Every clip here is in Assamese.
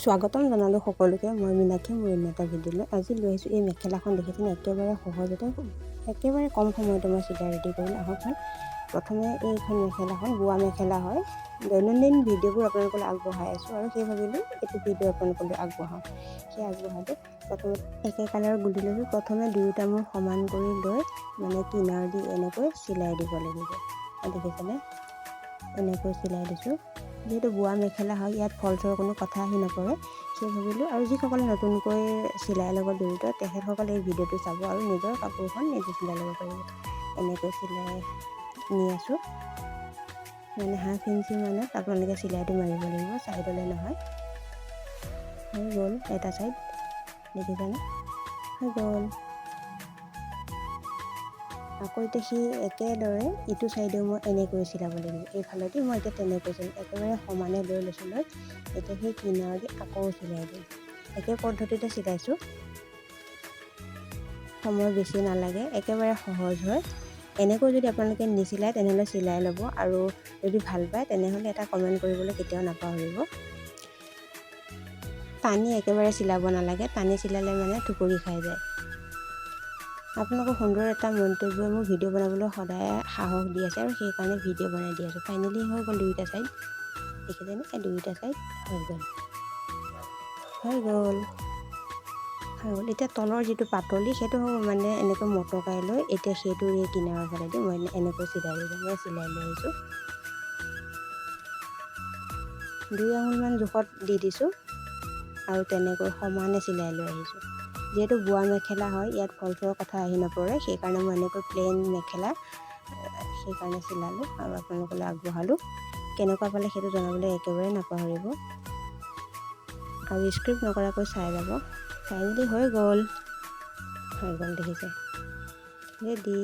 স্বাগতম জনালোঁ সকলোকে। মই মীনাক্ষী, মোৰ অন্য এটা ভিডিঅ'লৈ আজি লৈ আহিছোঁ। এই মেখেলাখন দেখিছেনে? একেবাৰে সহজতে একেবাৰে কম সময়তে মই চিলাই ৰেডি কৰিলোঁ। আহকচোন। প্ৰথমে এইখন মেখেলাখন বোৱা মেখেলা হয়। দৈনন্দিন ভিডিঅ'বোৰ আপোনালোকলৈ আগবঢ়াই আছোঁ আৰু সেই ভাবিলোঁ এইটো ভিডিঅ' আপোনালোকলৈ আগবঢ়াওঁ। সেই আগবঢ়ালোঁ। প্ৰথমে একে কালাৰ গুলি লৈছোঁ। প্ৰথমে দুয়োটা মোৰ সমান কৰি লৈ মানে কিনাৰ দি এনেকৈ চিলাই দিব লাগিব। দেখিছেনে? এনেকৈ চিলাই দিছোঁ। যিহেতু বোৱা মেখেলা হয়, ইয়াত ফলচৰ কোনো কথা আহি নপৰে, সেই ভাবিলোঁ। আৰু যিসকলে নতুনকৈ চিলাইৰ লগত জড়িত তেখেতসকলে এই ভিডিঅ'টো চাব আৰু নিজৰ কাপোৰখন নিজে চিলাই ল'ব পাৰিব। এনেকৈ চিলাই নি আছোঁ, মানে হাফ ইঞ্চি মানত আপোনালোকে চিলাইটো মাৰিব লাগিব, ছাইডলৈ নহয়। হৈ গ'ল এটা ছাইড, দেখিছেনে? হৈ গ'ল। আকৌ এতিয়া সি একেদৰে ইটো ছাইডেও মই এনেকৈ চিলাব লাগিব। এইফালেদি মই এতিয়া তেনেকৈ চিলাম, একেবাৰে সমানে লৈ লৈছোঁ। লৈ এতিয়া সেই কিনাৰ দি আকৌ চিলাই দিম। একে পদ্ধতিতে চিলাইছোঁ, সময় বেছি নালাগে, একেবাৰে সহজ হয়। এনেকৈ যদি আপোনালোকে নিচিলায় তেনেহ'লে চিলাই ল'ব, আৰু যদি ভাল পায় তেনেহ'লে এটা কমেণ্ট কৰিবলৈ কেতিয়াও নাপাহৰিব। টানি একেবাৰে চিলাব নালাগে, টানি চিলালে মানে টুকুৰি খাই যায়। আপোনালোকৰ সুন্দৰ এটা মন্তব্যই মোৰ ভিডিঅ' বনাবলৈ সদায় সাহস দি আছে, আৰু সেইকাৰণে ভিডিঅ' বনাই দি আছোঁ। ফাইনেলি হৈ গ'ল দুয়োটা ছাইড, দেখিছেনে? এই দুয়োটা ছাইড হৈ গ'ল, হৈ গ'ল, হৈ গ'ল। এতিয়া তলৰ যিটো পাতলি সেইটো মানে এনেকৈ মটকাই লৈ এতিয়া সেইটো এই কিনাৰৰ ফালে দি মই এনেকৈ চিলাই লৈ যাম। মই চিলাই লৈ আহিছোঁ, 2 আঙুলমান জোখত দি দিছোঁ আৰু তেনেকৈ সমানে চিলাই লৈ আহিছোঁ। যিহেতু বোৱা মেখেলা হয়, ইয়াত ফলচৰ কথা আহি নপৰে, সেইকাৰণে মই এনেকৈ প্লেইন মেখেলা সেইকাৰণে চিলালোঁ আৰু আপোনালোকলৈ আগবঢ়ালোঁ। কেনেকুৱা পালে সেইটো জনাবলৈ একেবাৰে নাপাহৰিব, আৰু স্ক্ৰিপ্ট নকৰাকৈ চাই যাব। ফাইনেলি হৈ গ'ল, হৈ গ'ল, দেখিছে? ৰেডি।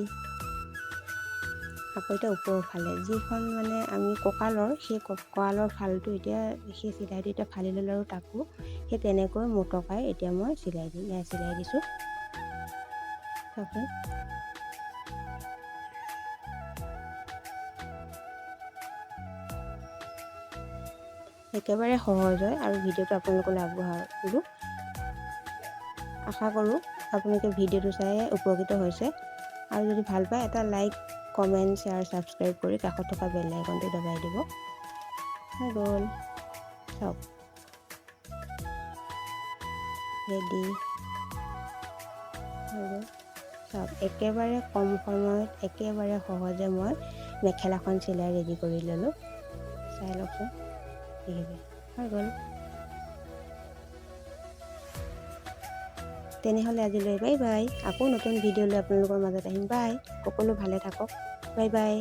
আকৌ এতিয়া ওপৰৰ ফালে যিখন মানে আমি কঁকালৰ, সেই কঁকালৰ ফালটো এতিয়া সেই চিলাইটো এতিয়া ফালি ল'লোঁ, আৰু তাকো সেই তেনেকৈ মটকাই এতিয়া মই চিলাই দিম। এয়া চিলাই দিছোঁ, চাওকচোন। একেবাৰে সহজ হয়, আৰু ভিডিঅ'টো আপোনালোকলৈ আগবঢ়ালোঁ। আশা কৰোঁ আপোনালোকে ভিডিঅ'টো চাই উপকৃত হৈছে, আৰু যদি ভাল পায় এটা লাইক, কমেণ্ট, শ্বেয়াৰ, ছাবস্ক্ৰাইব কৰি কাষত থকা বেল আইকনটো দবাই দিব। হৈ গ'ল, চাওক, ৰেডি হৈ গ'ল। চাওক, একেবাৰে কম সময়ত একেবাৰে সহজে মই মেখেলাখন চিলাই ৰেডি কৰি ল'লোঁ। চাই লওকচোন, দেখিছে? হৈ গ'ল। তেনেহ'লে আজিলৈ বাই বাই। আকৌ নতুন ভিডিঅ' লৈ আপোনালোকৰ মাজত আহিম। বাই। সকলো ভালে থাকক। Bye bye.